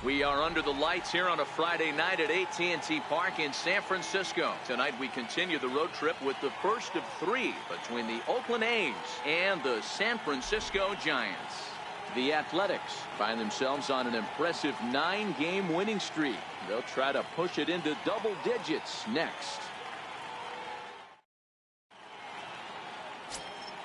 We are under the lights here on a Friday night at AT&T Park in San Francisco. Tonight we continue the road trip with the first of three between the Oakland A's and the San Francisco Giants. The Athletics find themselves on an impressive 9-game winning streak. They'll try to push it into double digits next.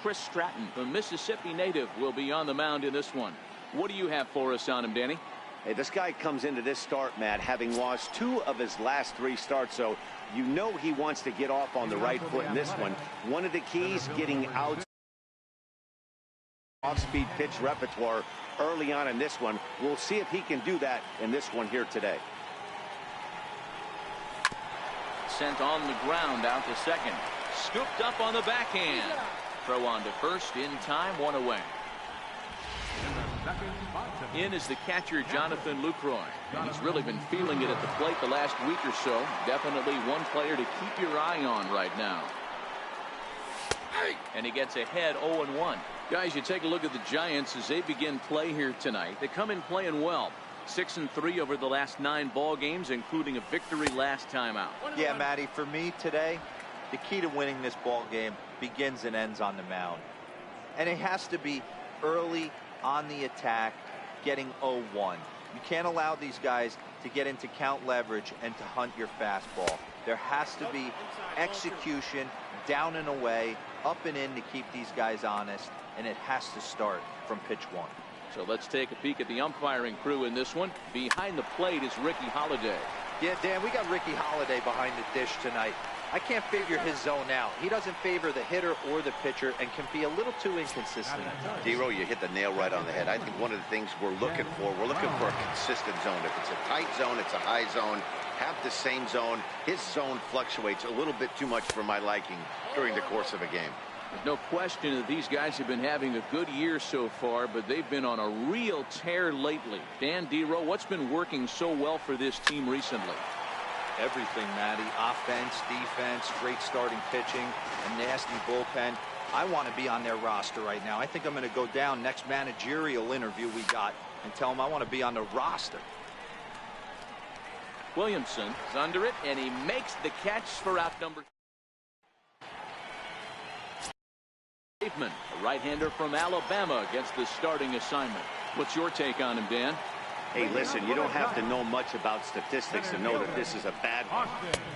Chris Stratton, the Mississippi native, will be on the mound in this one. What do you have for us on him, Danny? Hey, this guy comes into this start, Matt, having lost 2 of his last 3 starts, so you know he wants to get off on the right foot in this one. One of the keys, getting out off-speed pitch repertoire early on in this one. We'll see if he can do that in this one here today. Sent on the ground out to second. Scooped up on the backhand. Throw on to first in time, 1 away. In is the catcher, Jonathan Lucroy. And he's really been feeling it at the plate the last week or so. Definitely one player to keep your eye on right now. And he gets ahead 0-1. Guys, you take a look at the Giants as they begin play here tonight. They come in playing well. 6-3 over the last 9 ball games, including a victory last time out. Yeah, Matty, for me today, the key to winning this ball game begins and ends on the mound. And it has to be early on the attack, getting 0-1. You can't allow these guys to get into count leverage and to hunt your fastball. There has to be execution, down and away, up and in, to keep these guys honest, and it has to start from pitch 1. So let's take a peek at the umpiring crew in this one. Behind the plate is Ricky Holiday. Yeah, Dan, we got Ricky Holiday behind the dish tonight. I can't figure his zone out. He doesn't favor the hitter or the pitcher and can be a little too inconsistent. Dero, you hit the nail right on the head. I think one of the things we're looking for a consistent zone. If it's a tight zone, it's a high zone. Have the same zone. His zone fluctuates a little bit too much for my liking during the course of a game. There's no question that these guys have been having a good year so far, but they've been on a real tear lately. Dan Dero, what's been working so well for this team recently? Everything, Matty. Offense, defense, great starting pitching, a nasty bullpen. I want to be on their roster right now. I think I'm going to go down next managerial interview we got and tell them I want to be on the roster. Williamson is under it, and he makes the catch for out number. Pavement, a right-hander from Alabama, gets the starting assignment. What's your take on him, Dan? Hey, listen, you don't have to know much about statistics to know that this is a bad one.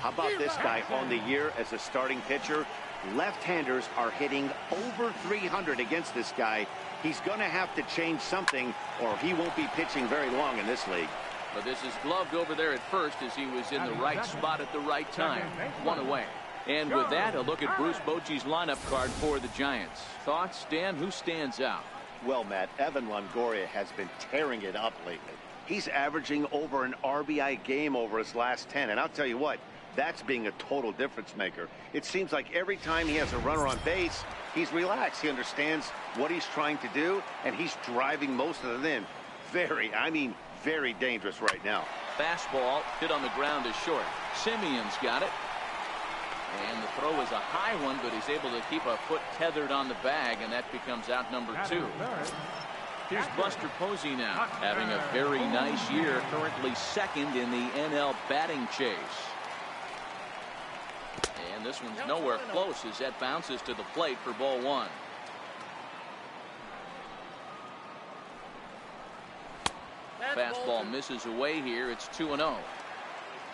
How about this guy on the year as a starting pitcher? Left-handers are hitting over 300 against this guy. He's going to have to change something, or he won't be pitching very long in this league. But this is gloved over there at first as he was in the right spot at the right time. 1 away. And with that, a look at Bruce Bochy's lineup card for the Giants. Thoughts, Dan? Who stands out? Well, Matt, Evan Longoria has been tearing it up lately. He's averaging over an RBI game over his last 10. And I'll tell you what, that's being a total difference maker. It seems like every time he has a runner on base, he's relaxed. He understands what he's trying to do, and he's driving most of them in. Very dangerous right now. Fastball hit on the ground is short. Simeon's got it. And the throw is a high one, but he's able to keep a foot tethered on the bag, and that becomes out number 2. Here's Buster Posey now, having a very nice year, currently second in the NL batting chase. And this one's nowhere close as that bounces to the plate for ball 1. Fastball misses away here. It's 2-0.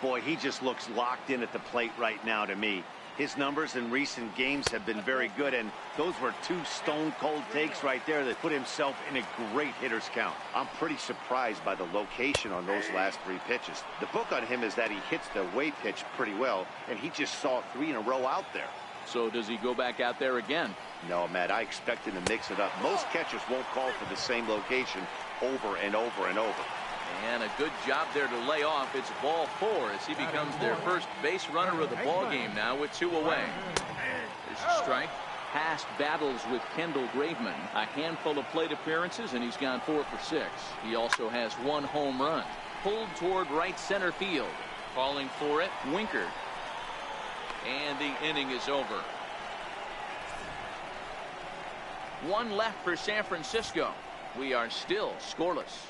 Boy, he just looks locked in at the plate right now to me. His numbers in recent games have been very good, and those were 2 stone-cold takes right there that put himself in a great hitter's count. I'm pretty surprised by the location on those last 3 pitches. The book on him is that he hits the away pitch pretty well, and he just saw 3 in a row out there. So does he go back out there again? No, Matt, I expect him to mix it up. Most catchers won't call for the same location over and over and over. And a good job there to lay off. It's ball 4 as he becomes their first base runner of the ball game now with 2 away. There's a strike. Past battles with Kendall Graveman. A handful of plate appearances, and he's gone 4 for 6. He also has 1 home run. Pulled toward right center field. Calling for it, Winker. And the inning is over. 1 left for San Francisco. We are still scoreless.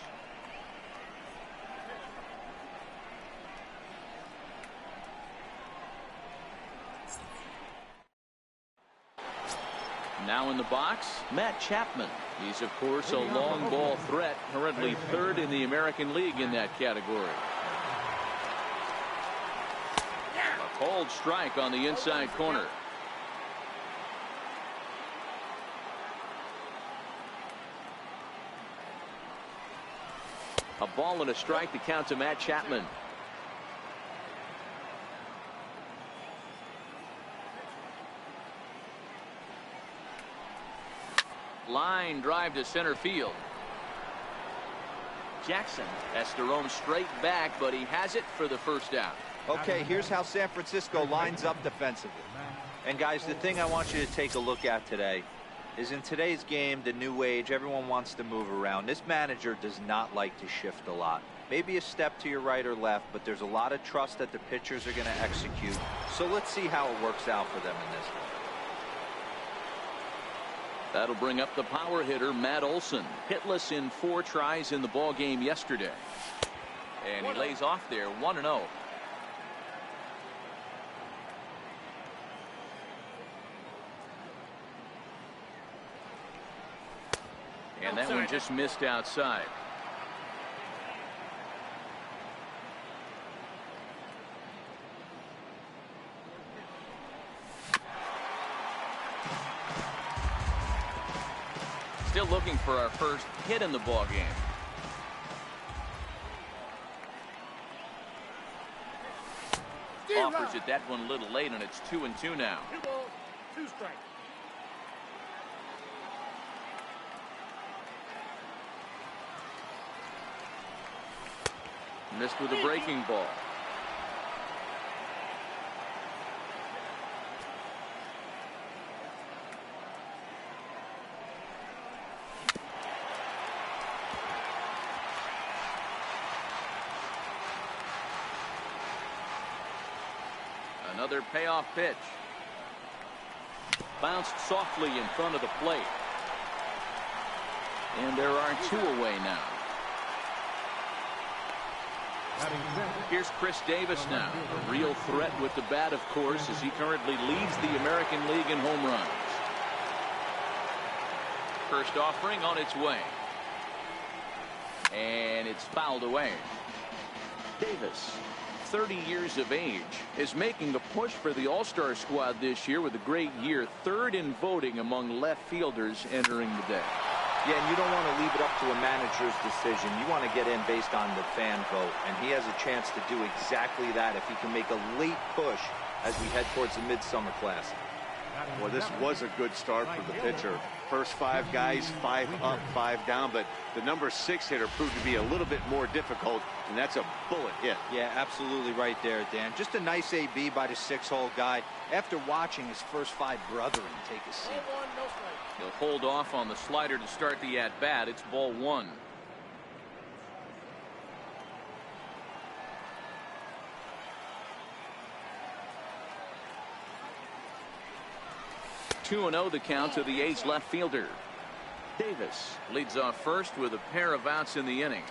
Now in the box, Matt Chapman. He's, of course, a long ball threat, currently third in the American League in that category. A cold strike on the inside corner. A ball and a strike to count to Matt Chapman. Line drive to center field. Jackson has to roam straight back, but he has it for the first out. Okay, here's how San Francisco lines up defensively. And guys, the thing I want you to take a look at today is in today's game, the new age, everyone wants to move around. This manager does not like to shift a lot. Maybe a step to your right or left, but there's a lot of trust that the pitchers are going to execute. So let's see how it works out for them in this one. That'll bring up the power hitter, Matt Olson. Hitless in 4 tries in the ball game yesterday. And he lays off there, 1-0. And that one just missed outside. Still looking for our first hit in the ball game. Offers it that one a little late, and it's 2-2 now. 2 balls, 2 strikes. Missed with a breaking ball. Another payoff pitch. Bounced softly in front of the plate. And there are 2 away now. Here's Chris Davis now. A real threat with the bat, of course, as he currently leads the American League in home runs. First offering on its way. And it's fouled away. Davis, 30 years of age, is making a push for the All-Star squad this year with a great year. 3rd in voting among left fielders entering the day. Yeah, and you don't want to leave it up to a manager's decision. You want to get in based on the fan vote, and he has a chance to do exactly that if he can make a late push as we head towards the Midsummer Classic. Well, this was a good start for the pitcher. First 5 guys, 5 up, 5 down, but the number 6 hitter proved to be a little bit more difficult, and that's a bullet hit. Yeah, absolutely right there, Dan. Just a nice AB by the 6-hole guy after watching his first 5 brethren take a seat. He'll hold off on the slider to start the at-bat. It's ball 1. Two and 0 the count to the A's left fielder. Davis leads off first with a pair of outs in the inning.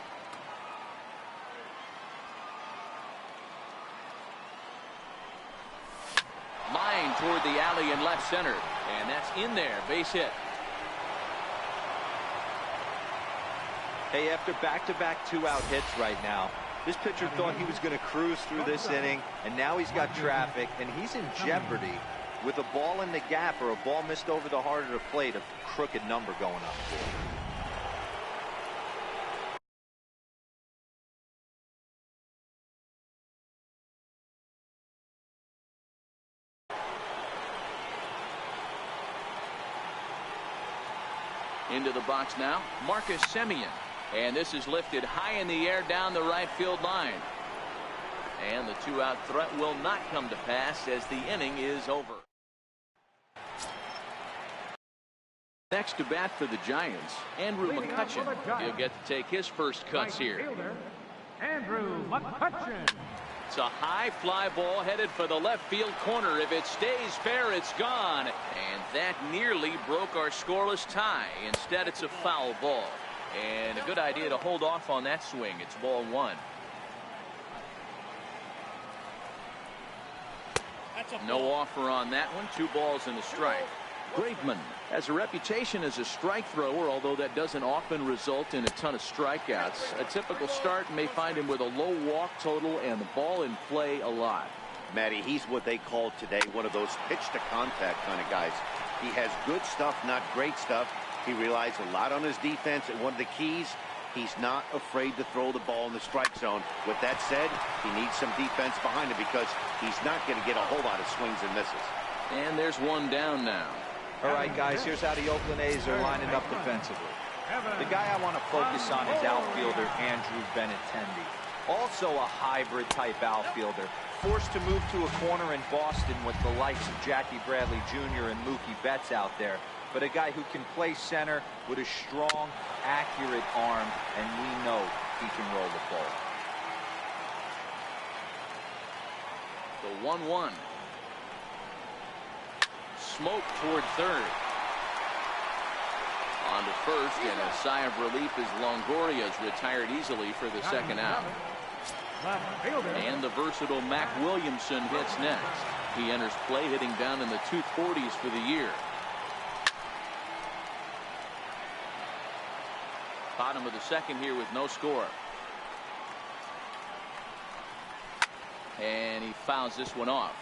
Line toward the alley in left center, and that's in there. Base hit. Hey, after back-to-back 2-out hits right now, this pitcher thought he was going to cruise through this inning, and now he's got traffic, and he's in jeopardy with a ball in the gap or a ball missed over the heart of the plate, a crooked number going up. Into the box now, Marcus Semien. And this is lifted high in the air down the right field line. And the 2-out threat will not come to pass as the inning is over. Next to bat for the Giants, Andrew McCutchen. He'll get to take his first cuts here. Andrew McCutchen. It's a high fly ball headed for the left field corner. If it stays fair, it's gone. And that nearly broke our scoreless tie. Instead, it's a foul ball. And a good idea to hold off on that swing. It's ball 1. No offer on that one. 2 balls and a strike. Graveman has a reputation as a strike thrower, although that doesn't often result in a ton of strikeouts. A typical start may find him with a low walk total and the ball in play a lot. Matty, he's what they call today one of those pitch-to-contact kind of guys. He has good stuff, not great stuff. He relies a lot on his defense, and one of the keys, he's not afraid to throw the ball in the strike zone. With that said, he needs some defense behind him because he's not going to get a whole lot of swings and misses. And there's one down now. All right, guys, here's how the Oakland A's are lining up defensively. The guy I want to focus on is outfielder Andrew Benintendi. Also a hybrid-type outfielder, forced to move to a corner in Boston with the likes of Jackie Bradley Jr. and Mookie Betts out there. But a guy who can play center with a strong, accurate arm, and we know he can roll the ball. The 1-1. Smoke toward third. On to first, and a sigh of relief as Longoria's retired easily for the second out. And the versatile Mac Williamson hits next. He enters play hitting down in the 240s for the year. Bottom of the second here with no score. And he fouls this one off.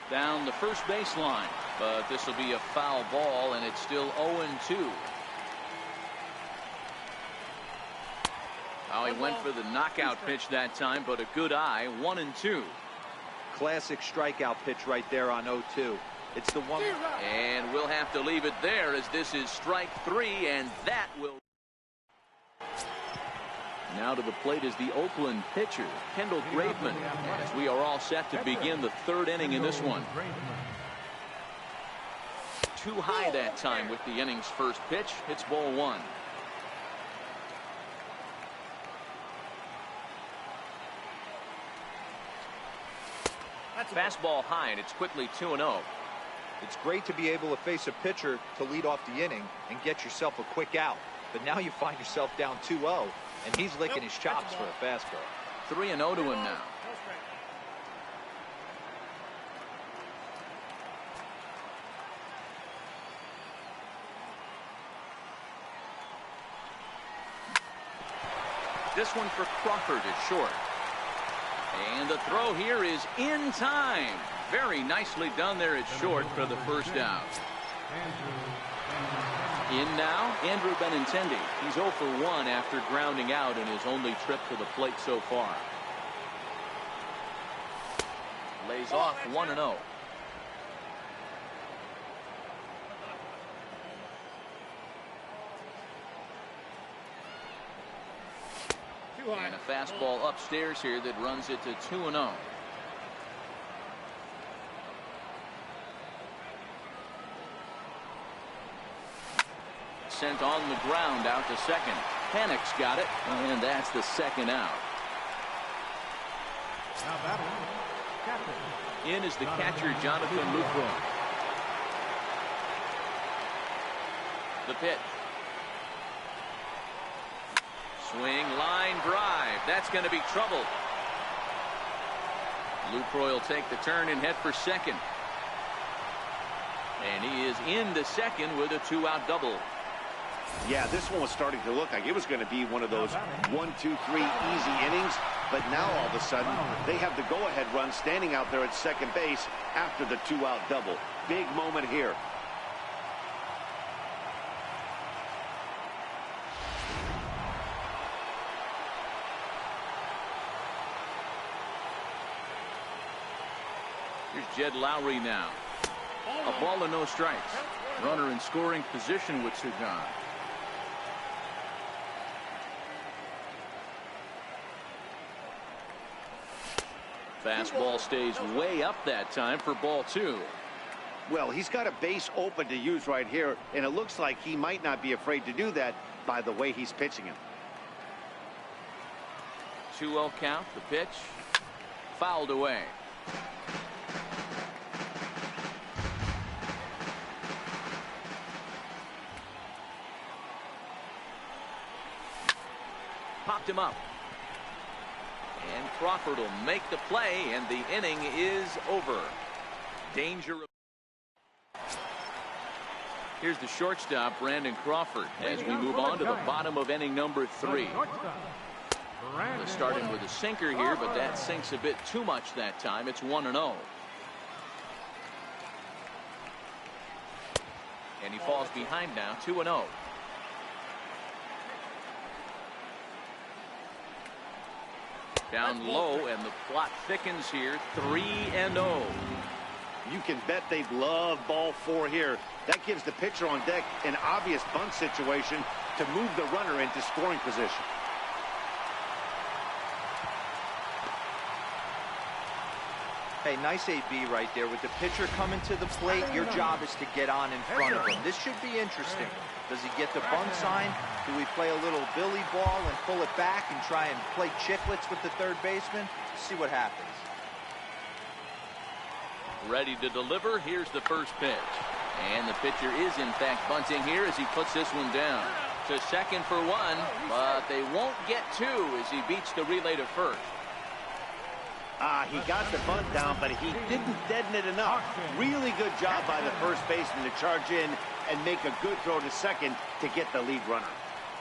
Down the first baseline, but this will be a foul ball, and it's still 0-2. Oh, he went for the knockout pitch that time, but a good eye. 1-2. Classic strikeout pitch right there on 0-2. It's the one. And we'll have to leave it there as this is strike 3, and that will. Now to the plate is the Oakland pitcher, Kendall Graveman, as we are all set to begin the third inning in this one. Too high that time with the inning's first pitch. It's ball 1. Fastball high, and it's quickly 2-0. It's great to be able to face a pitcher to lead off the inning and get yourself a quick out. But now you find yourself down 2-0, and he's licking his chops for a fastball. 3-0 to him now. This one for Crawford is short. And the throw here is in time. Very nicely done there at short for the first out. In now, Andrew Benintendi. He's 0 for 1 after grounding out in his only trip to the plate so far. Lays off 1-0. And a fastball upstairs here that runs it to 2-0. Sent on the ground out to second. Panic's got it, and that's the second out. In is the catcher, Jonathan Lowe. The pitch. Swing, line drive. That's going to be trouble. Lucroy will take the turn and head for second. And he is into second with a 2-out double. Yeah, this one was starting to look like it was going to be one of those 1, 2, 3 easy innings. But now all of a sudden, they have the go-ahead run standing out there at second base after the 2-out double. Big moment here. Here's Jed Lowry now. A ball and no strikes. Runner in scoring position with two gone. Fastball stays way up that time for ball 2. Well, he's got a base open to use right here, and it looks like he might not be afraid to do that by the way he's pitching him. 2-0 count. The pitch fouled away. Popped him up. And Crawford will make the play, and the inning is over. Danger. Here's the shortstop, Brandon Crawford, as we move on to the bottom of inning number 3. They're starting with a sinker here, but that sinks a bit too much that time. It's 1-0. And he falls behind now, 2-0. Down low, and the plot thickens here, 3-0. You can bet they'd love ball 4 here. That gives the pitcher on deck an obvious bunt situation to move the runner into scoring position. Hey, nice AB right there. With the pitcher coming to the plate, your job is to get on in front of him. This should be interesting. Does he get the bunt sign? Do we play a little billy ball and pull it back and try and play chicklets with the third baseman? See what happens. Ready to deliver. Here's the first pitch. And the pitcher is, in fact, bunting here as he puts this one down. To second for 1, but they won't get 2 as he beats the relay to first. He got the bunt down, but he didn't deaden it enough. Really good job by the first baseman to charge in and make a good throw to second to get the lead runner.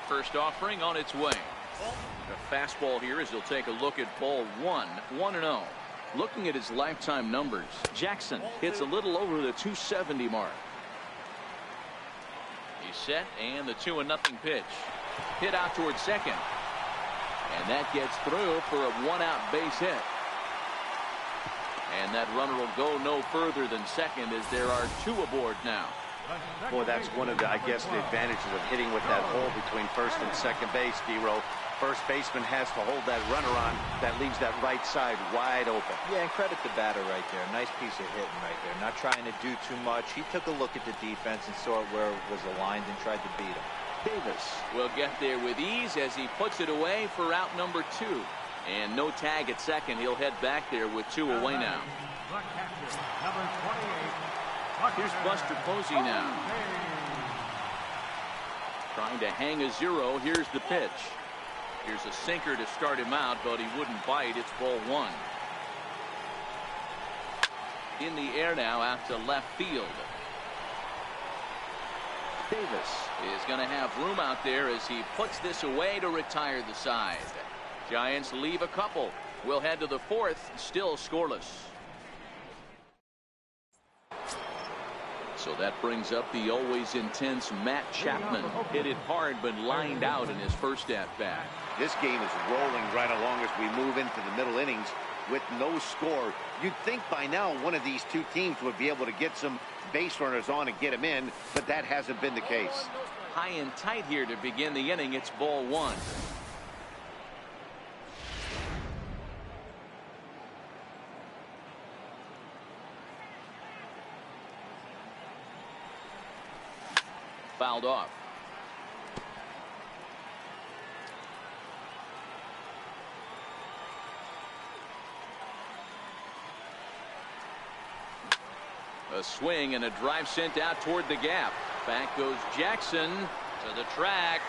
First offering on its way. A fastball here as he'll take a look at ball 1, 1-0. Looking at his lifetime numbers, Jackson hits a little over the 270 mark. He's set, and the 2-0 pitch. Hit out towards second. And that gets through for a 1-out base hit. And that runner will go no further than second as there are 2 aboard now. Boy, that's one of the, I guess, the advantages of hitting with that hole between first and second base, D-Row. First baseman has to hold that runner on. That leaves that right side wide open. Yeah, and credit the batter right there. Nice piece of hitting right there. Not trying to do too much. He took a look at the defense and saw where it was aligned and tried to beat him. Davis will get there with ease as he puts it away for out number 2. And no tag at second. He'll head back there with 2 away now. Here's Buster Posey now. Trying to hang a 0. Here's the pitch. Here's a sinker to start him out, but he wouldn't bite. It's ball 1. In the air now out to left field. Davis is going to have room out there as he puts this away to retire the side. Giants leave a couple. We'll head to the 4th, still scoreless. So that brings up the always intense Matt Chapman. Hit it hard but lined out in his first at-bat. This game is rolling right along as we move into the middle innings with no score. You'd think by now one of these 2 teams would be able to get some base runners on and get them in, but that hasn't been the case. High and tight here to begin the inning. It's ball 1. Fouled off. A swing and a drive sent out toward the gap. Back goes Jackson to the track.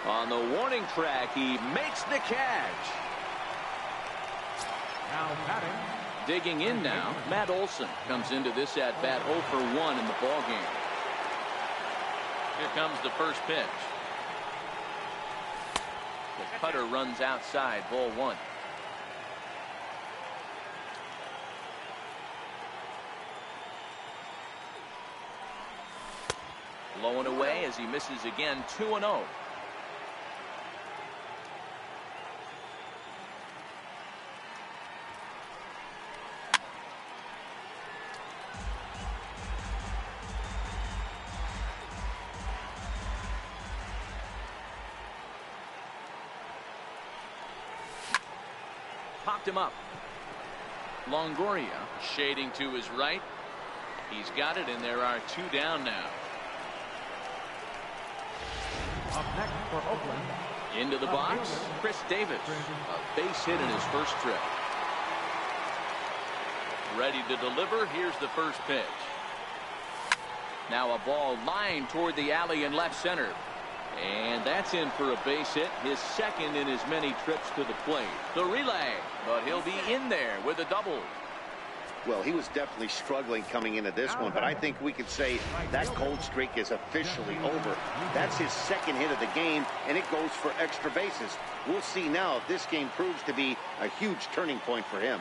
On the warning track, he makes the catch. Now batting. Digging in now, Matt Olson comes into this at bat 0 for 1 in the ball game. Here comes the first pitch. The cutter runs outside, ball 1. Low and away as he misses again, 2-0. Popped him up. Longoria shading to his right. He's got it, and there are 2 down now. Up next for Oakland. Into the box, Chris Davis. A base hit in his first trip. Ready to deliver. Here's the first pitch. Now a ball lined toward the alley in left center. And that's in for a base hit, his second in as many trips to the plate. The relay, but he'll be in there with a double. Well, he was definitely struggling coming into this one, but I think we could say that cold streak is officially over. That's his second hit of the game, and it goes for extra bases. We'll see now if this game proves to be a huge turning point for him.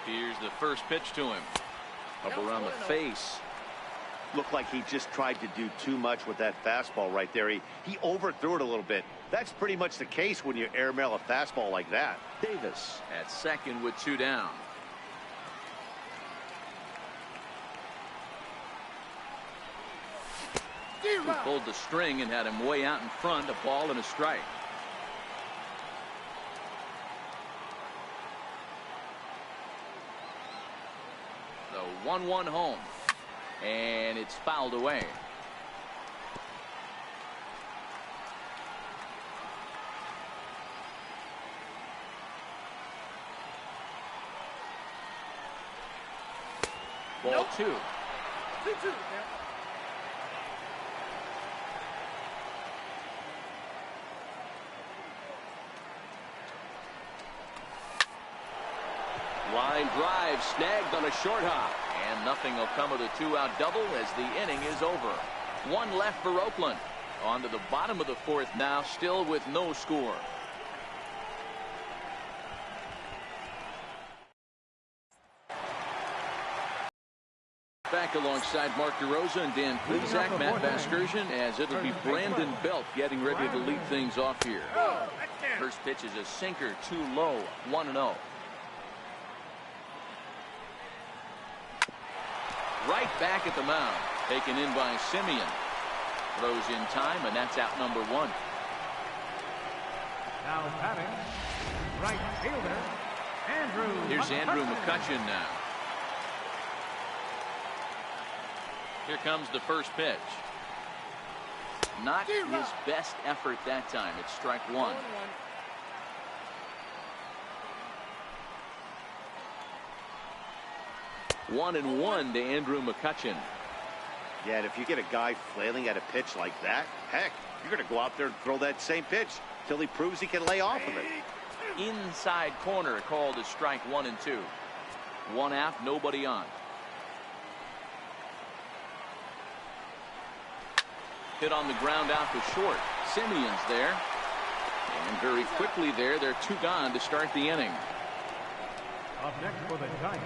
Here's the first pitch to him. Up around the face. Looked like he just tried to do too much with that fastball right there. He overthrew it a little bit. That's pretty much the case when you airmail a fastball like that. Davis at second with 2 down. He pulled the string and had him way out in front. A ball and a strike. The 1-1 home. And it's fouled away. Ball 2. 2-2. Line drive snagged on a short hop. And nothing will come of the 2-out double as the inning is over. 1 left for Oakland. On to the bottom of the 4th now, still with no score. Back alongside Mark DeRosa and Dan Plesac, Matt Vasgersian, as it'll be Brandon Belt getting ready to lead things off here. First pitch is a sinker too low. 1-0. Right back at the mound. Taken in by Simeon. Throws in time, and that's out number 1. Now batting, right fielder, Andrew. Here's Andrew McCutchen now. Here comes the first pitch. Not his best effort that time. It's strike 1. 1-1 to Andrew McCutchen. Yeah, and if you get a guy flailing at a pitch like that, heck, you're going to go out there and throw that same pitch till he proves he can lay off of it. Inside corner called as strike 1 and 2. 1 out, nobody on. Hit on the ground out to short. Simeon's there. And very quickly there, they're 2 gone to start the inning. Up next for the Giants,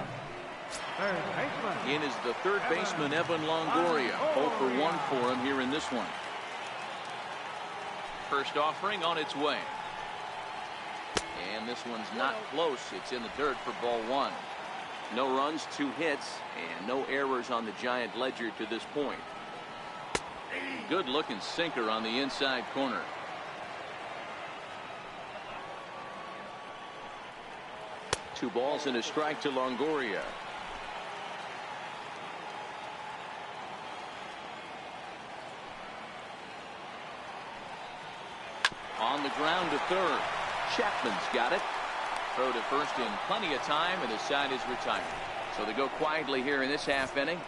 third baseman. In is the third baseman, Evan Longoria. 0 for 1 for him here in this one. First offering on its way. And this one's not close. It's in the dirt for ball 1. No runs, 2 hits, and no errors on the Giant ledger to this point. Good looking sinker on the inside corner. Two balls and a strike to Longoria. On the ground to third. Chapman's got it. Throw to first in plenty of time, and the side is retired. So they go quietly here in this half inning.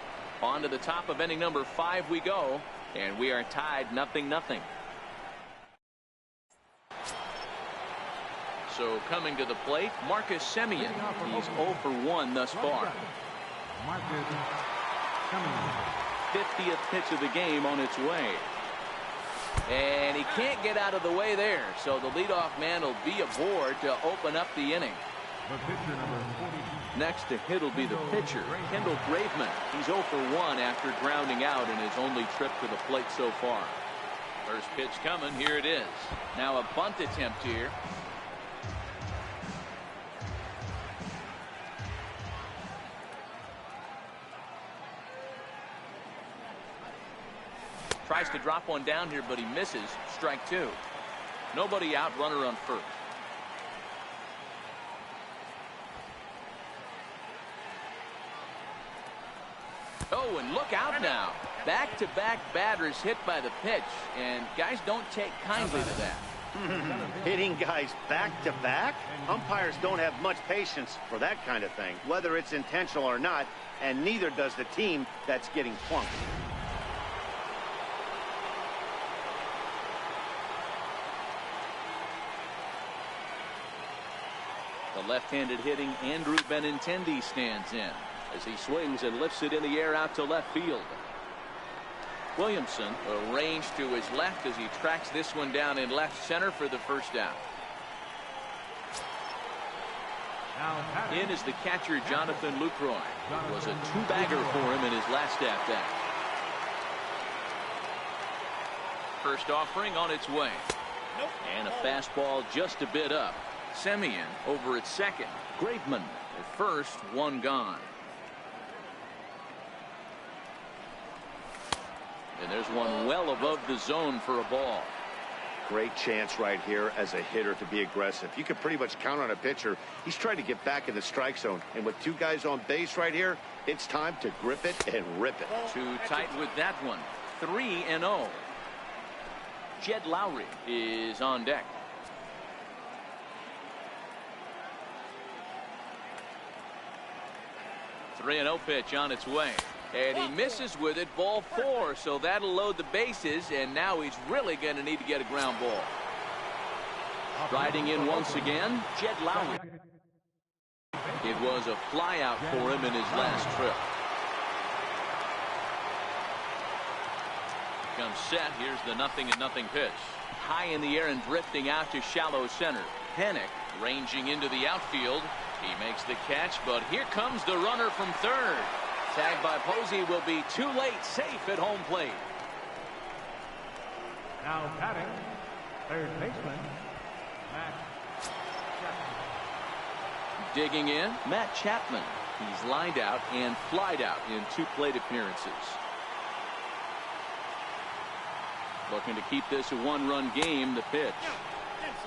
On to the top of inning number 5 we go, and we are tied 0-0. So coming to the plate, Marcus Semien. He's 0 for 1 thus far. 50th pitch of the game on its way. And he can't get out of the way there, so the leadoff man will be aboard to open up the inning. Next to hit will be the pitcher, Kendall Graveman. He's 0 for 1 after grounding out in his only trip to the plate so far. First pitch coming, here it is. Now a bunt attempt here. Tries to drop one down here, but he misses. Strike 2. Nobody out, runner on first. Oh, and look out now. Back-to-back batters hit by the pitch, and guys don't take kindly to that. Hitting guys back-to-back? Umpires don't have much patience for that kind of thing, whether it's intentional or not, and neither does the team that's getting plunked. left-handed hitting Andrew Benintendi stands in as he swings and lifts it in the air out to left field. Williamson arranged to his left as he tracks this one down in left center for the first out. In is the catcher Jonathan Lucroy. It was a two-bagger for him in his last at-bat. First offering on its way. And a fastball just a bit up. Semien over at second. Graveman at first, one gone. And there's one well above the zone for a ball. Great chance right here as a hitter to be aggressive. You can pretty much count on a pitcher. He's trying to get back in the strike zone. And with two guys on base right here, it's time to grip it and rip it. Too tight with that one. 3-0. Jed Lowry is on deck. .3-0 pitch on its way. And he misses with it, ball 4, so that'll load the bases, and now he's really going to need to get a ground ball. Riding in once again, Jed Lowry. It was a fly out for him in his last trip. Comes set, here's the 0-0 pitch. High in the air and drifting out to shallow center. Hennick ranging into the outfield. He makes the catch, but here comes the runner from third. Tagged by Posey will be too late, safe at home plate. Now batting, third baseman, Matt Chapman. Digging in, Matt Chapman. He's lined out and flied out in 2 plate appearances. Looking to keep this a 1-run game, the pitch.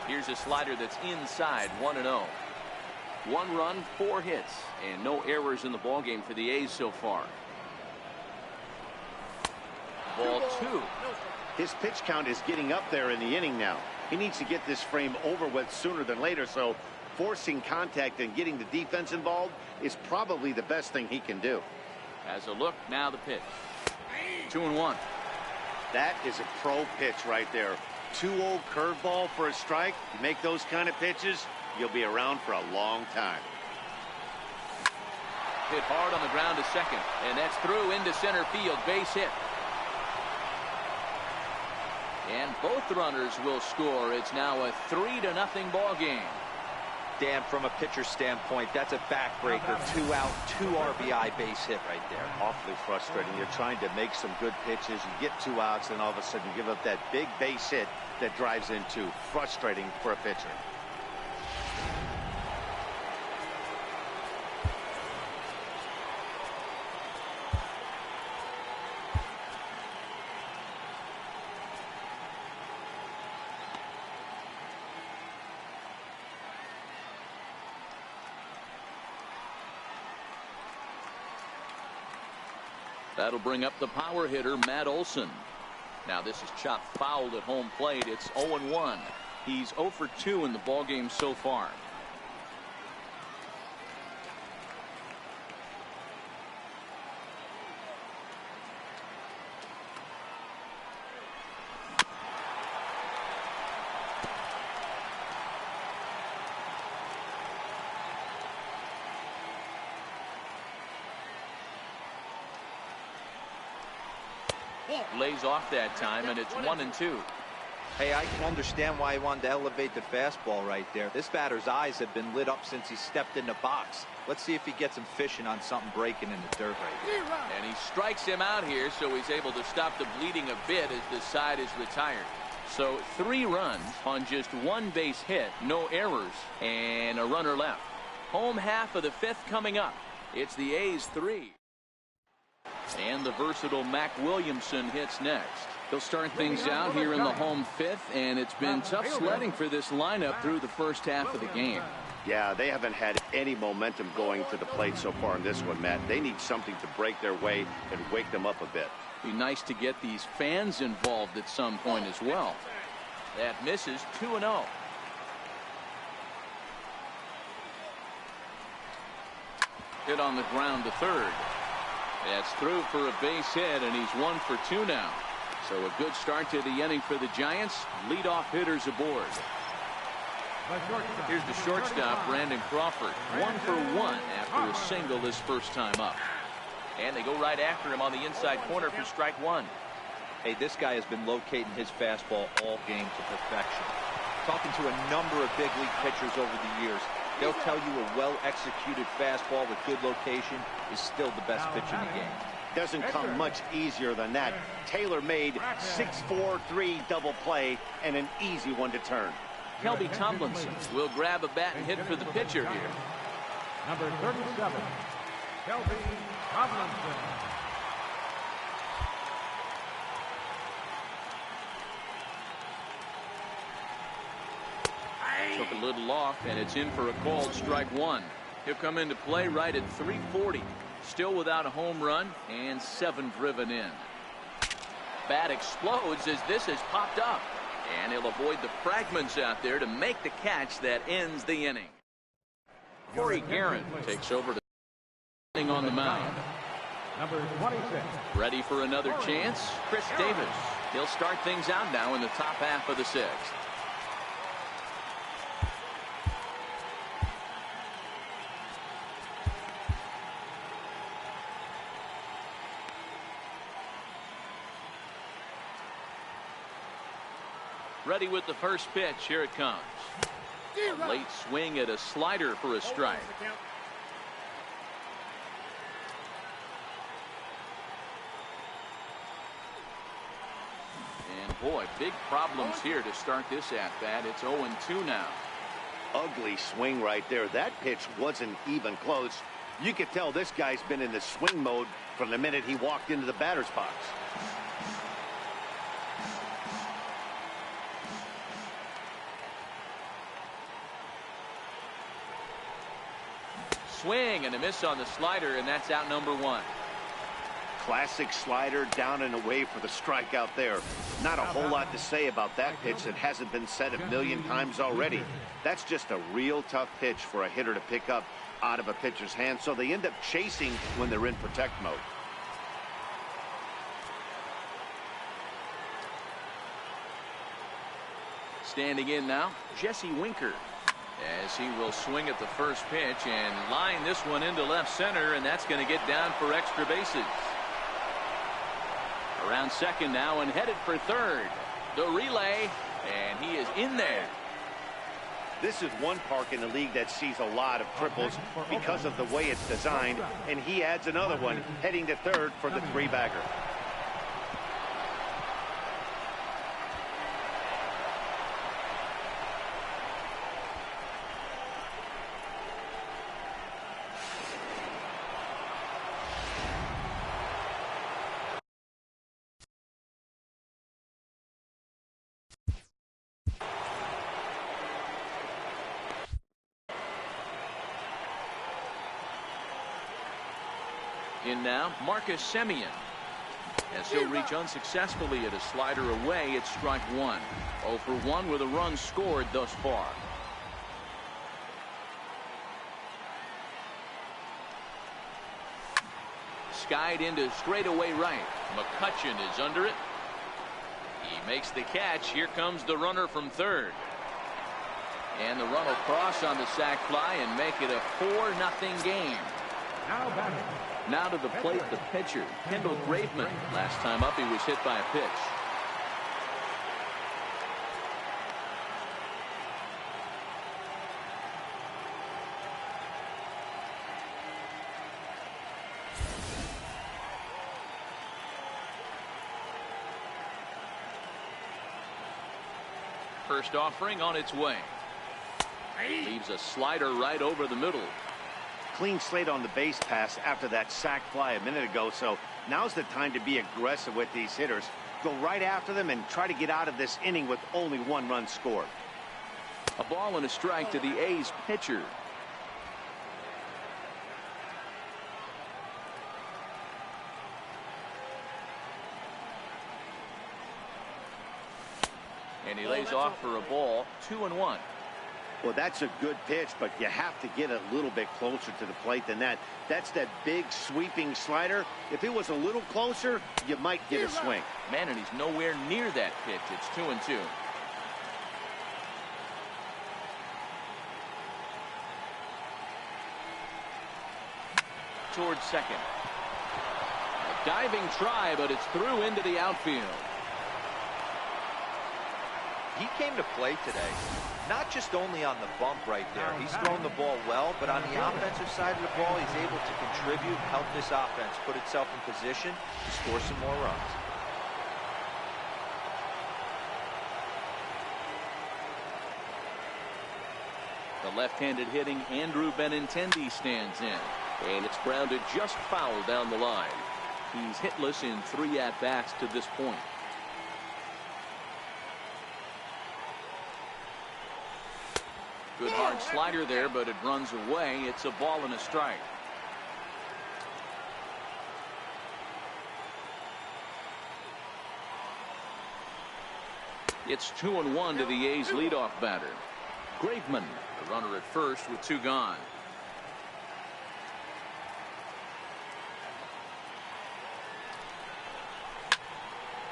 Here's a slider that's inside, 1-0. 1 run, 4 hits, and no errors in the ballgame for the A's so far. Ball 2. His pitch count is getting up there in the inning now. He needs to get this frame over with sooner than later, so forcing contact and getting the defense involved is probably the best thing he can do. As a look, now the pitch. 2-1. That is a pro pitch right there. 2-0 curveball for a strike. You make those kind of pitches, you'll be around for a long time. Hit hard on the ground to second, and that's through into center field, base hit. And both runners will score. It's now a 3-0 ball game. Dan, from a pitcher standpoint, that's a backbreaker. 2 out, 2 RBI base hit right there. Awfully frustrating. You're trying to make some good pitches. You get 2 outs, and all of a sudden you give up that big base hit that drives in 2. Frustrating for a pitcher. That'll bring up the power hitter, Matt Olson. Now this is chopped fouled at home plate. It's 0-1. He's 0 for 2 in the ballgame so far. Lays off that time, and it's 1-2. Hey, I can understand why he wanted to elevate the fastball right there. This batter's eyes have been lit up since he stepped in the box. Let's see if he gets him fishing on something breaking in the dirt right here. And he strikes him out here, so he's able to stop the bleeding a bit as the side is retired. So 3 runs on just 1 base hit, no errors, and a runner left. Home half of the 5th coming up. It's the A's 3. And the versatile Mac Williamson hits next. He'll start things out here in the home 5th, and it's been tough sledding for this lineup through the first half of the game. Yeah, they haven't had any momentum going to the plate so far in this one, Matt. They need something to break their way and wake them up a bit. Be nice to get these fans involved at some point as well. That misses. 2-0. Hit on the ground to third. That's through for a base hit, and he's 1 for 2 now. So a good start to the inning for the Giants. Leadoff hitters aboard. Here's the shortstop, Brandon Crawford. 1 for 1 after a single his first time up. And they go right after him on the inside corner for strike one. Hey, this guy has been locating his fastball all game to perfection. Talking to a number of big league pitchers over the years, they'll tell you a well-executed fastball with good location is still the best pitch in the game. Doesn't come much easier than that. Taylor made 6-4-3 double play and an easy one to turn. Kelby Tomlinson will grab a bat and hit for the pitcher here. Number 37, Kelby Tomlinson. Took a little off, and it's in for a called strike one. He'll come into play right at 340. Still without a home run and 7 driven in. Bat explodes as this has popped up. And he'll avoid the fragments out there to make the catch that ends the inning. Corey Guerin takes over to on the mound. Number 26. Ready for another chance? Chris Davis. He'll start things out now in the top half of the 6th. Ready with the first pitch. Here it comes. A late swing at a slider for a strike. And boy, big problems here to start this at bat. It's 0-2 now. Ugly swing right there. That pitch wasn't even close. You could tell this guy's been in the swing mode from the minute he walked into the batter's box. Swing and a miss on the slider, and that's out number 1. Classic slider down and away for the strikeout there. Not a whole lot to say about that pitch that hasn't been said a million times already. That's just a real tough pitch for a hitter to pick up out of a pitcher's hand, so they end up chasing when they're in protect mode. Standing in now, Jesse Winker, as he will swing at the first pitch and line this one into left center, and that's going to get down for extra bases. Around second now and headed for third. The relay, and he is in there. This is one park in the league that sees a lot of triples because of the way it's designed, and he adds another one heading to third for the 3-bagger. In now, Marcus Semien. As he'll reach unsuccessfully at a slider away, it's strike 1. 0 for 1 with a run scored thus far. Skied into straightaway right. McCutchen is under it. He makes the catch. Here comes the runner from third. And the run will cross on the sac fly and make it a 4-0 game. Now to the plate, the pitcher, Kendall Graveman. Last time up, he was hit by a pitch. First offering on its way. Leaves a slider right over the middle. Clean slate on the base pass after that sac fly a minute ago, so now's the time to be aggressive with these hitters. Go right after them and try to get out of this inning with only 1 run scored. A ball and a strike to the A's pitcher. And he lays off for a ball. 2-1. Well, that's a good pitch, but you have to get a little bit closer to the plate than that. That's that big sweeping slider. If it was a little closer, you might get a swing. Man, and he's nowhere near that pitch. It's 2-2. towards second. A diving try, but it's through into the outfield. He came to play today, not just only on the bump right there. He's thrown the ball well, but on the offensive side of the ball, he's able to contribute, help this offense put itself in position to score some more runs. The left-handed hitting Andrew Benintendi stands in, and it's grounded just foul down the line. He's hitless in 3 at-bats to this point. Good hard slider there, but it runs away. It's a ball and a strike. It's 2-1 to the A's leadoff batter. Graveman, the runner at first with 2 gone.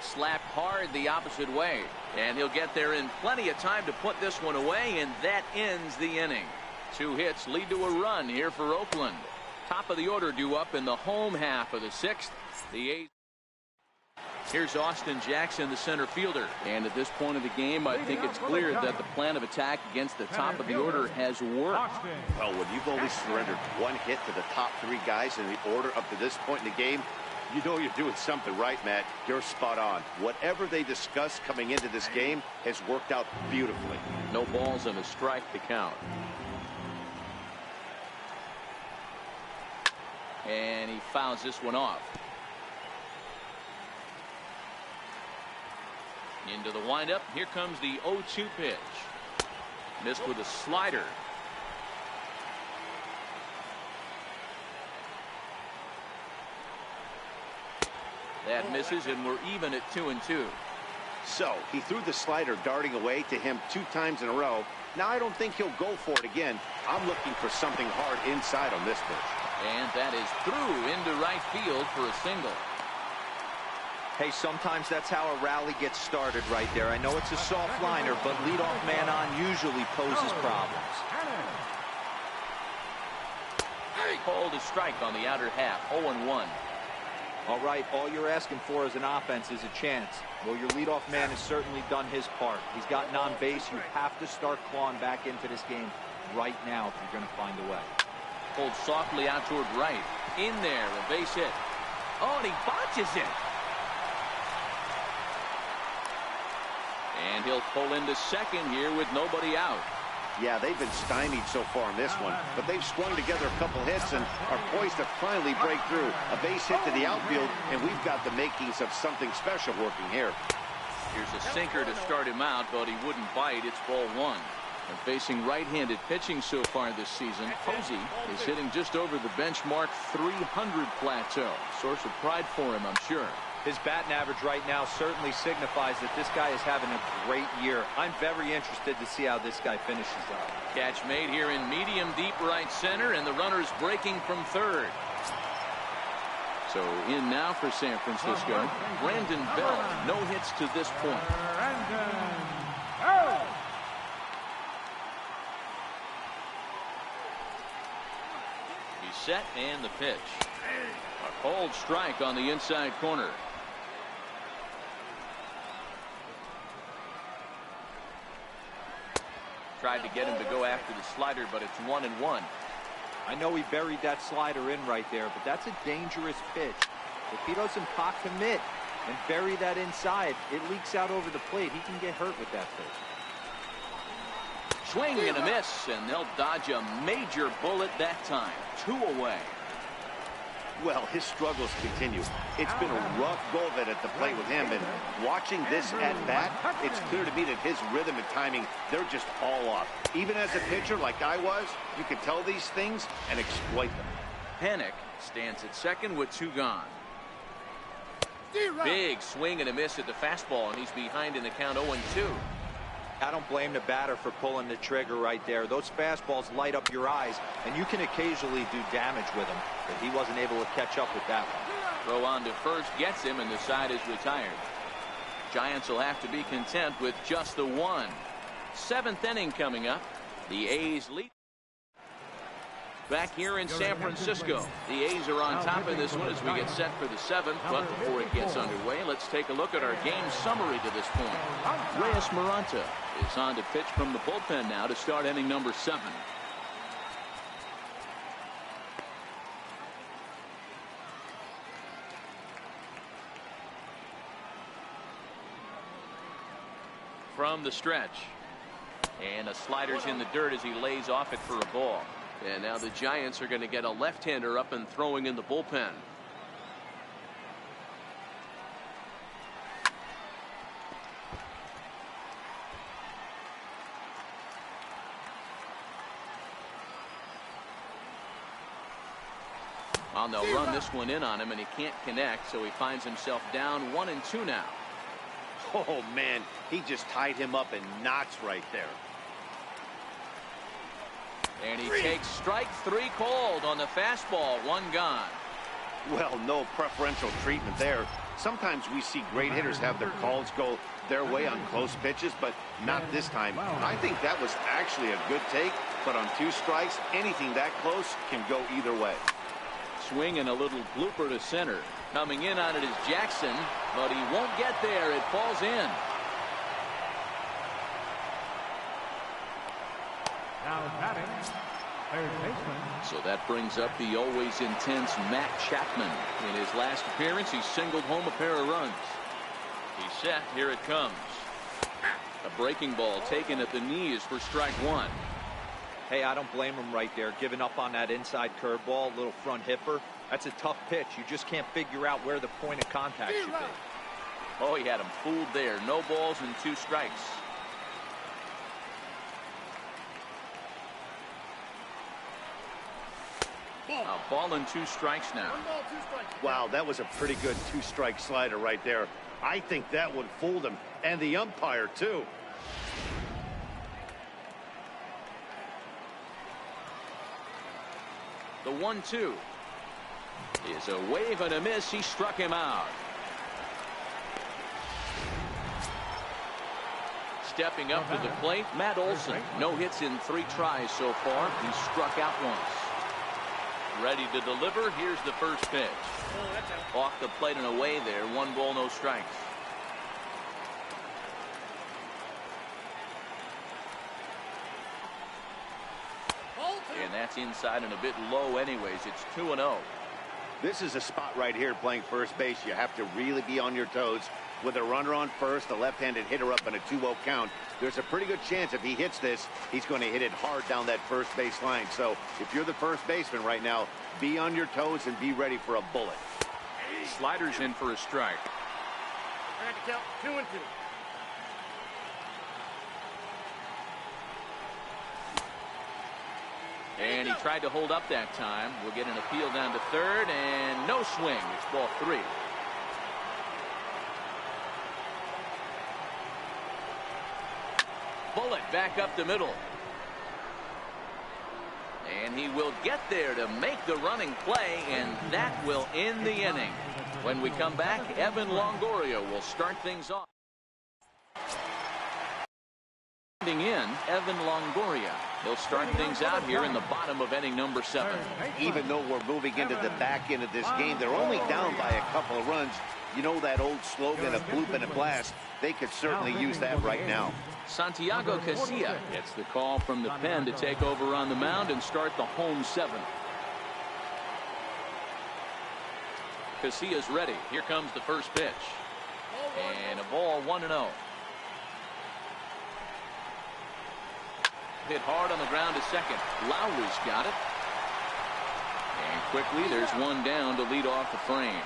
Slapped hard the opposite way, and he'll get there in plenty of time to put this one away, and that ends the inning. 2 hits lead to a run here for Oakland. Top of the order due up in the home half of the 6th. The A's. Here's Austin Jackson, the center fielder, and at this point of the game, I think it's clear that the plan of attack against the top of the order has worked. Well, when you've only surrendered 1 hit to the top 3 guys in the order up to this point in the game, you know you're doing something right, Matt. You're spot on. Whatever they discussed coming into this game has worked out beautifully. No balls and a strike to count. And he fouls this one off. Into the windup. Here comes the 0-2 pitch. Missed with a slider. That misses, and we're even at 2-2. So he threw the slider darting away to him 2 times in a row. Now I don't think he'll go for it again. I'm looking for something hard inside on this pitch. And that is through into right field for a single. Hey, sometimes that's how a rally gets started right there. I know it's a soft liner, but leadoff man on usually poses problems. Called a strike on the outer half. 0-1. All right, all you're asking for as an offense is a chance. Well, your leadoff man has certainly done his part. He's gotten on base. You have to start clawing back into this game right now if you're going to find a way. Pulled softly out toward right. In there, a base hit. Oh, and he botches it. And he'll pull into second here with nobody out. Yeah, they've been stymied so far in this one, but they've strung together a couple hits and are poised to finally break through. A base hit to the outfield, and we've got the makings of something special working here. Here's a sinker to start him out, but he wouldn't bite. It's ball 1. And facing right-handed pitching so far this season, Posey is hitting just over the benchmark 300 plateau. Source of pride for him, I'm sure. His batting average right now certainly signifies that this guy is having a great year. I'm very interested to see how this guy finishes up. Catch made here in medium deep right center, and the runner's breaking from third. So in now for San Francisco, Brandon Belt. No hits to this point. He's set, and the pitch. A cold strike on the inside corner. Tried to get him to go after the slider, but it's 1-1. I know he buried that slider in right there, but that's a dangerous pitch. If he doesn't pot commit and bury that inside, it leaks out over the plate. He can get hurt with that pitch. Swing and a miss, and they'll dodge a major bullet that time. 2 away. Well, his struggles continue. It's been a rough go of it at the plate with him, and watching this at-bat, it's clear to me that his rhythm and timing, they're just all off. Even as a pitcher like I was, you can tell these things and exploit them. Panik stands at second with 2 gone. Big swing and a miss at the fastball, and he's behind in the count 0-2. I don't blame the batter for pulling the trigger right there. Those fastballs light up your eyes, and you can occasionally do damage with them, but he wasn't able to catch up with that one. Throw on to first gets him, and the side is retired. Giants will have to be content with just the 1. 7th inning coming up. The A's lead. Back here in San Francisco, the A's are on top in this one as we get set for the 7th. But before it gets underway, let's take a look at our game summary to this point. Reyes Maranta is on to pitch from the bullpen now to start inning number 7. From the stretch. And a slider's in the dirt as he lays off it for a ball. And now the Giants are going to get a left-hander up and throwing in the bullpen. Well, they'll run this one in on him, and he can't connect, so he finds himself down 1-2 now. Oh, man, he just tied him up in knots right there. And he takes strike 3 called on the fastball. 1 gone. Well, no preferential treatment there. Sometimes we see great hitters have their calls go their way on close pitches, but not this time. I think that was actually a good take, but on 2 strikes, anything that close can go either way. Swing and a little blooper to center. Coming in on it is Jackson, but he won't get there. It falls in. Now batting, third baseman. So that brings up the always intense Matt Chapman. In his last appearance, he singled home a pair of runs. He's set. Here it comes. A breaking ball taken at the knees for strike 1. Hey, I don't blame him right there, giving up on that inside curveball, little front hipper. That's a tough pitch. You just can't figure out where the point of contact should be. Oh, he had him fooled there. No balls and 2 strikes. A ball and 2 strikes now. Wow, that was a pretty good 2-strike slider right there. I think that one fooled him, and the umpire, too. The 1-2 is a wave and a miss. He struck him out. Stepping up to the plate, Matt Olson. No hits in 3 tries so far. He struck out once. Ready to deliver. Here's the first pitch. Off the plate and away there. 1 ball, no strikes. And that's inside and a bit low anyways. It's 2-0. This is a spot right here playing first base. You have to really be on your toes. With a runner on first, a left-handed hitter up in a 2-0 count, there's a pretty good chance if he hits this, he's going to hit it hard down that first base line. So if you're the first baseman right now, be on your toes and be ready for a bullet. Sliders in for a strike. I got to count 2 and 2. And he tried to hold up that time. We'll get an appeal down to third, and no swing. It's ball 3. Bullet back up the middle. And he will get there to make the running play, and that will end the inning. When we come back, Evan Longoria will start things off. In Evan Longoria. He'll start things out here in the bottom of inning number 7. Even though we're moving into the back end of this game, they're only down by a couple of runs. You know that old slogan, a bloop and a blast. They could certainly use that right now. Santiago Casilla gets the call from the pen to take over on the mound and start the home 7th. Casilla's ready. Here comes the first pitch. And a ball 1-0. Hit hard on the ground to second. Lowe's got it. And quickly there's one down to lead off the frame.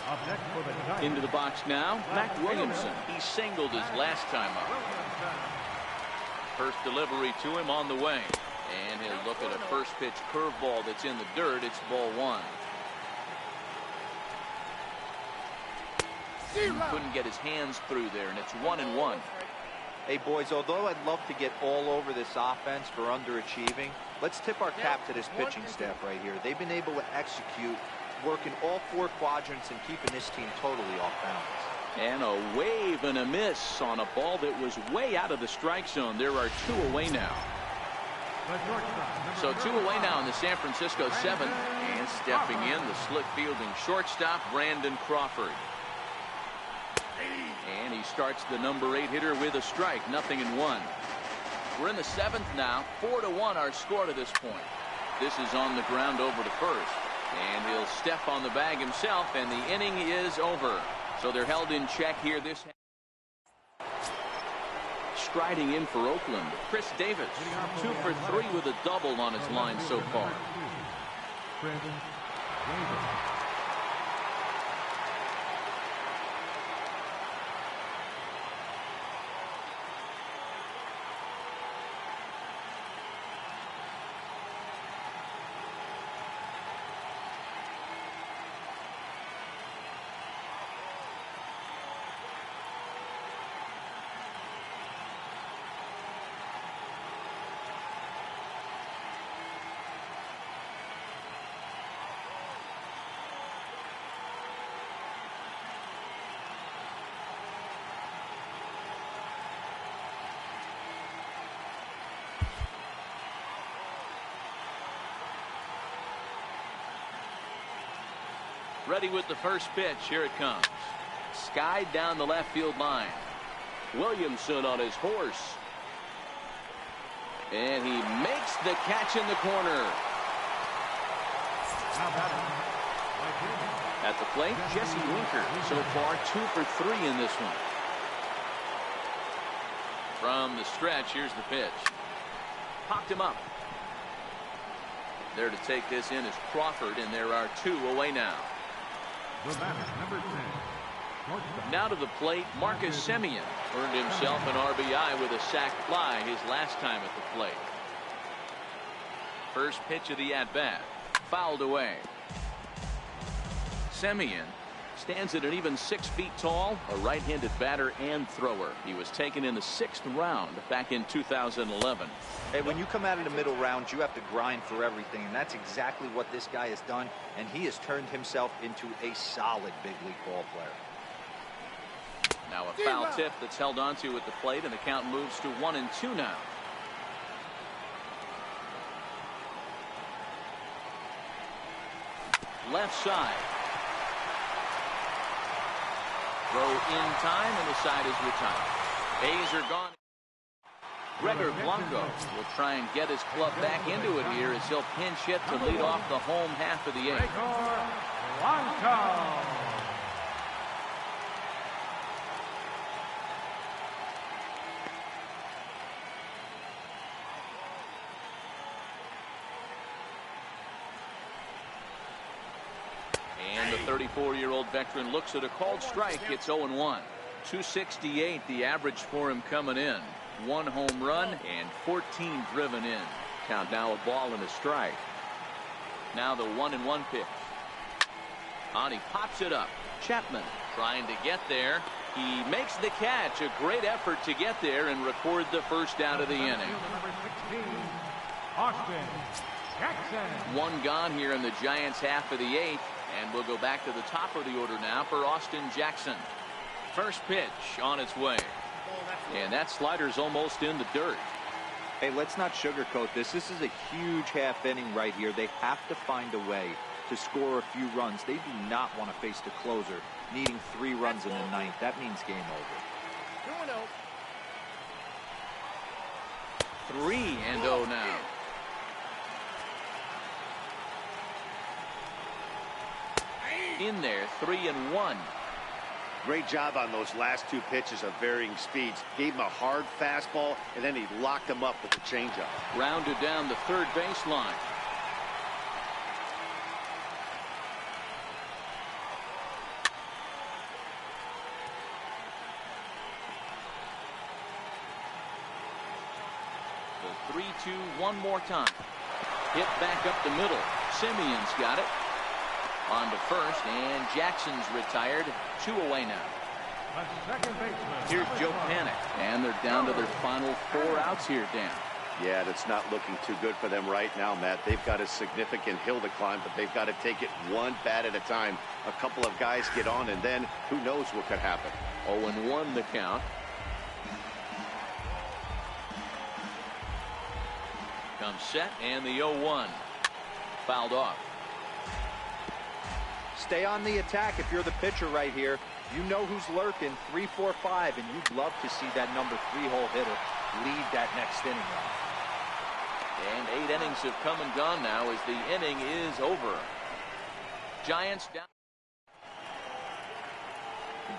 Up next for the Giants. Into the box now, Mac Williamson. He singled his last time up. First delivery to him on the way. And he'll look at a first pitch curveball that's in the dirt. It's ball 1. Couldn't get his hands through there, and it's 1-1. Hey, boys, although I'd love to get all over this offense for underachieving, let's tip our cap to this pitching staff right here. They've been able to execute, working all 4 quadrants and keeping this team totally off balance. And a wave and a miss on a ball that was way out of the strike zone. There are 2 away now. The shortstop, So number 2 away now in the San Francisco 7th. And stepping in, the slick fielding shortstop, Brandon Crawford. And he starts the number 8 hitter with a strike, 0-1. We're in the 7th now, 4-1 our score to this point. This is on the ground over to first. And he'll step on the bag himself, and the inning is over. So they're held in check here this striding in for Oakland, Chris Davis, 2 for 3 with a double on his line so far. Brandon Davis. Ready with the first pitch. Here it comes. Skied down the left field line. Williamson on his horse. And he makes the catch in the corner. At the plate, Jesse Winker. So far, 2 for 3 in this one. From the stretch, here's the pitch. Popped him up. There to take this in is Crawford, and there are 2 away now. The batter, number 10. Shortstop. Now to the plate, Marcus Semien earned himself an RBI with a sac fly his last time at the plate. First pitch of the at-bat, fouled away. Semien stands at an even 6 feet tall, a right-handed batter and thrower. He was taken in the 6th round back in 2011. Hey, when you come out of the middle rounds, you have to grind for everything, and that's exactly what this guy has done, and he has turned himself into a solid big league ball player. Now a foul tip that's held onto at the plate, and the count moves to 1-2 now. Left side. Throw in time, and the side is retired. A's are gone. Gregor Blanco will try and get his club back into it here as he'll pinch hit to lead off the home half of the 8th. Gregor Blanco. And the 34-year-old veteran looks at a called strike. It's 0-1. 268 the average for him coming in. 1 home run and 14 driven in. Count now a ball and a strike. Now the 1-1 pitch. On he pops it up. Chapman trying to get there. He makes the catch. A great effort to get there and record the first out of the inning. Number 16, Austin Jackson. 1 gone here in the Giants half of the 8th. And we'll go back to the top of the order now for Austin Jackson. First pitch on its way. And that slider's almost in the dirt. Hey, let's not sugarcoat this. This is a huge half inning right here. They have to find a way to score a few runs. They do not want to face the closer needing 3 runs in the 9th. That means game over. 3-0 now. In there, 3-1. Great job on those last 2 pitches of varying speeds. Gave him a hard fastball, and then he locked him up with the changeup. Rounded down the third baseline. The 3-2 one more time. Hit back up the middle. Simeon's got it. On to first, and Jackson's retired. 2 away now. The second baseman. Here's Joe Panic, and they're down to their final 4 outs here, Dan. Yeah, that's not looking too good for them right now, Matt. They've got a significant hill to climb, but they've got to take it 1 bat at a time. A couple of guys get on, and then who knows what could happen. 0-1 the count. Comes set, and the 0-1 fouled off. Stay on the attack if you're the pitcher right here. You know who's lurking, 3, 4, 5, and you'd love to see that number 3-hole hitter lead that next inning off. And 8 innings have come and gone now as the inning is over. Giants down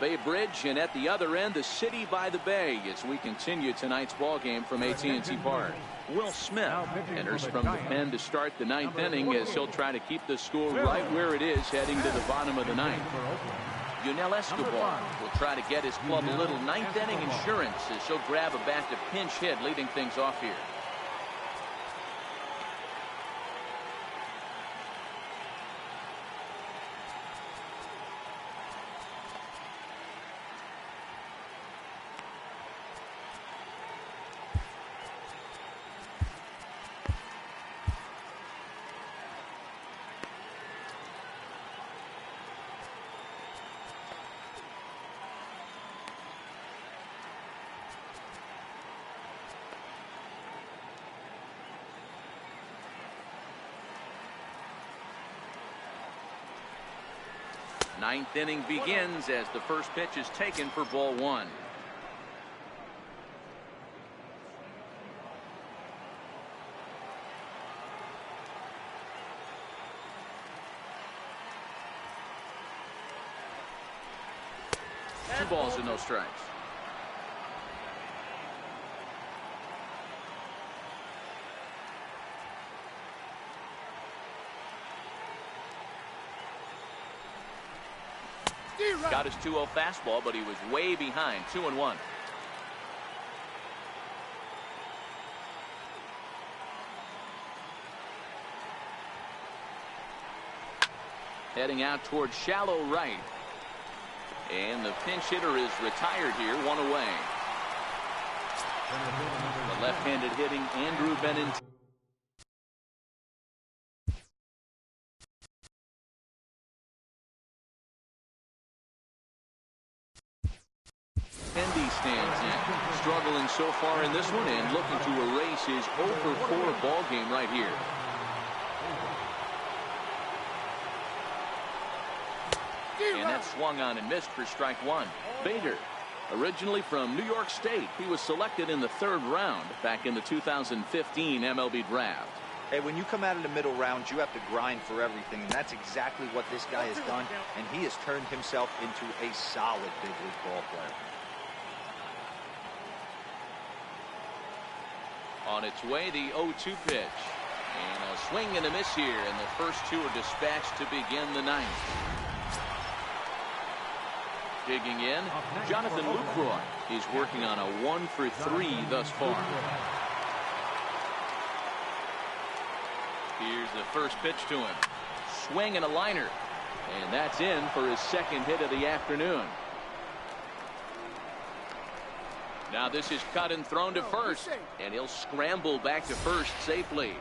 Bay Bridge, and at the other end, the city by the bay, as we continue tonight's ball game from AT&T Park. Will Smith enters from the pen to start the 9th inning, as he'll try to keep the score right where it is heading to the bottom of the 9th. Yunel Escobar will try to get his club a little 9th inning insurance as he'll grab a bat to pinch hit, leading things off here. Ninth inning begins as the first pitch is taken for ball 1. Two balls and no strikes. Got his 2-0 fastball, but he was way behind. 2-1. Heading out towards shallow right. And the pinch hitter is retired here, 1 away. The left-handed hitting Andrew Benintendi. Stands in, struggling so far in this one and looking to erase his 0-for-4 ball game right here. And that swung on and missed for strike 1. Bader, originally from New York State, he was selected in the 3rd round back in the 2015 MLB draft. Hey, when you come out of the middle rounds, you have to grind for everything, and that's exactly what this guy has done, and he has turned himself into a solid big league ball player. On its way, the 0-2 pitch. And a swing and a miss here, and the first 2 are dispatched to begin the 9th. Digging in, Jonathan Lucroy. He's working on a 1-for-3 thus far. Here's the first pitch to him. Swing and a liner. And that's in for his 2nd hit of the afternoon. Now this is cut and thrown to first, and he'll scramble back to first safely.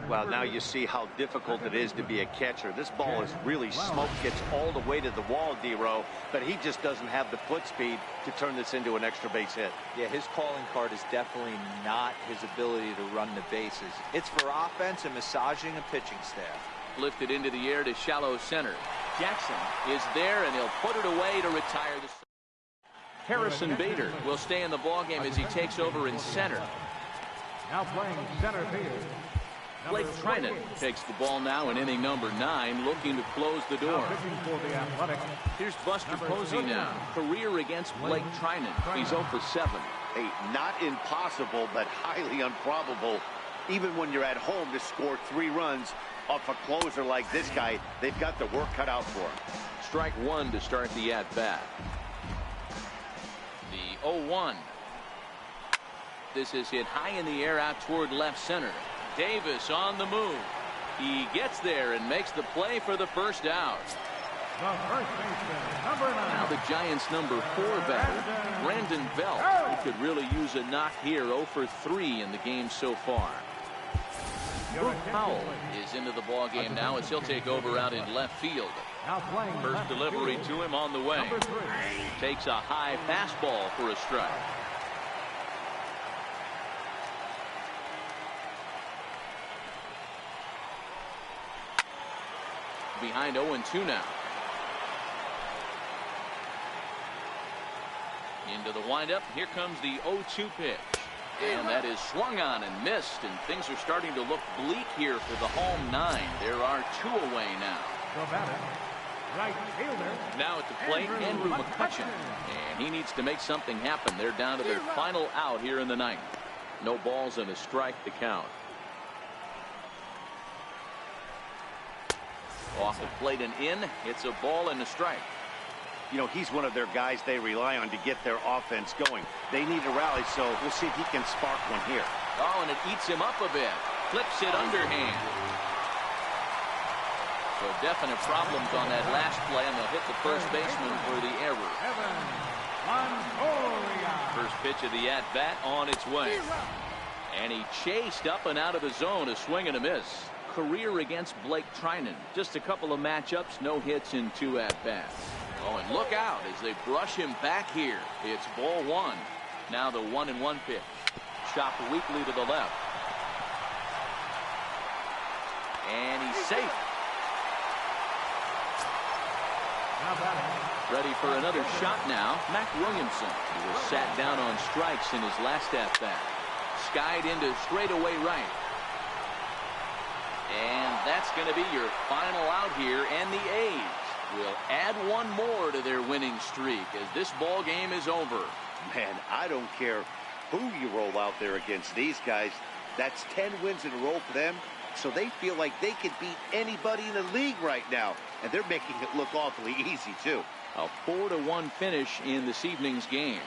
Well, now you see how difficult it is to be a catcher. This ball is really smoked, gets all the way to the wall, D-Row, but he just doesn't have the foot speed to turn this into an extra base hit. Yeah, his calling card is definitely not his ability to run the bases. It's for offense and massaging a pitching staff. Lifted into the air to shallow center. Jackson is there, and he'll put it away to retire the. Harrison Bader will stay in the ballgame as he takes over in center. Now playing center field. Blake Trinan takes the ball now in inning number 9, looking to close the door. For the Athletics. Here's Buster Posey now. Career against Blake Trinan. He's 0 for 7. Hey, not impossible, but highly improbable. Even when you're at home to score 3 runs off a closer like this guy, they've got the work cut out for him. Strike 1 to start the at-bat. The 0-1. This is hit high in the air out toward left center. Davis on the move. He gets there and makes the play for the first out. The first baseman, number 9. Now the Giants' number 4 batter, Brandon Belt, who could really use a knock here. 0 for 3 in the game so far. Brooke Powell is into the ball game now as he'll take over out in left field. First delivery to him on the way. Takes a high fastball for a strike. behind 0-2 now. Into the windup. Here comes the 0-2 pitch. And that is swung on and missed. And things are starting to look bleak here for the home 9. There are 2 away now. The batter, right fielder. Now at the plate, Andrew McCutcheon. And he needs to make something happen. They're down to their final out here in the 9th. No balls and a strike to count. Off the plate and in. It's a ball and a strike. You know, he's one of their guys they rely on to get their offense going. They need a rally, so we'll see if he can spark one here. Oh, and it eats him up a bit. Flips it underhand. So definite problems on that last play, and they'll hit the first baseman for the error. First pitch of the at-bat on its way. And he chased up and out of the zone, a swing and a miss. Career against Blake Trinan. Just a couple of matchups, no hits in 2 at-bats. Oh, and look out as they brush him back here. It's ball 1. Now the 1-1 pitch. Chopped weakly to the left. And he's safe. Ready for another shot now. Mac Williamson, who was sat down on strikes in his last at-bat. Skied into straightaway right. And that's going to be your final out here, and the A's will add 1 more to their winning streak as this ball game is over. Man, I don't care who you roll out there against these guys. That's 10 wins in a row for them, so they feel like they could beat anybody in the league right now, and they're making it look awfully easy, too. A 4-1 finish in this evening's game.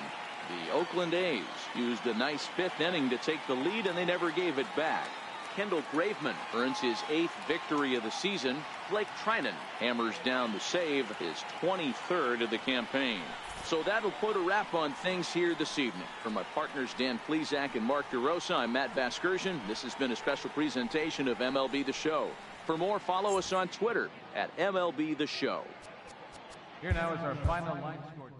The Oakland A's used a nice 5th inning to take the lead, and they never gave it back. Kendall Graveman earns his 8th victory of the season. Blake Trinan hammers down the save, his 23rd of the campaign. So that'll put a wrap on things here this evening. For my partners Dan Plesac and Mark DeRosa, I'm Matt Vasgersian. This has been a special presentation of MLB The Show. For more, follow us on Twitter at MLB The Show. Here now is our final line score.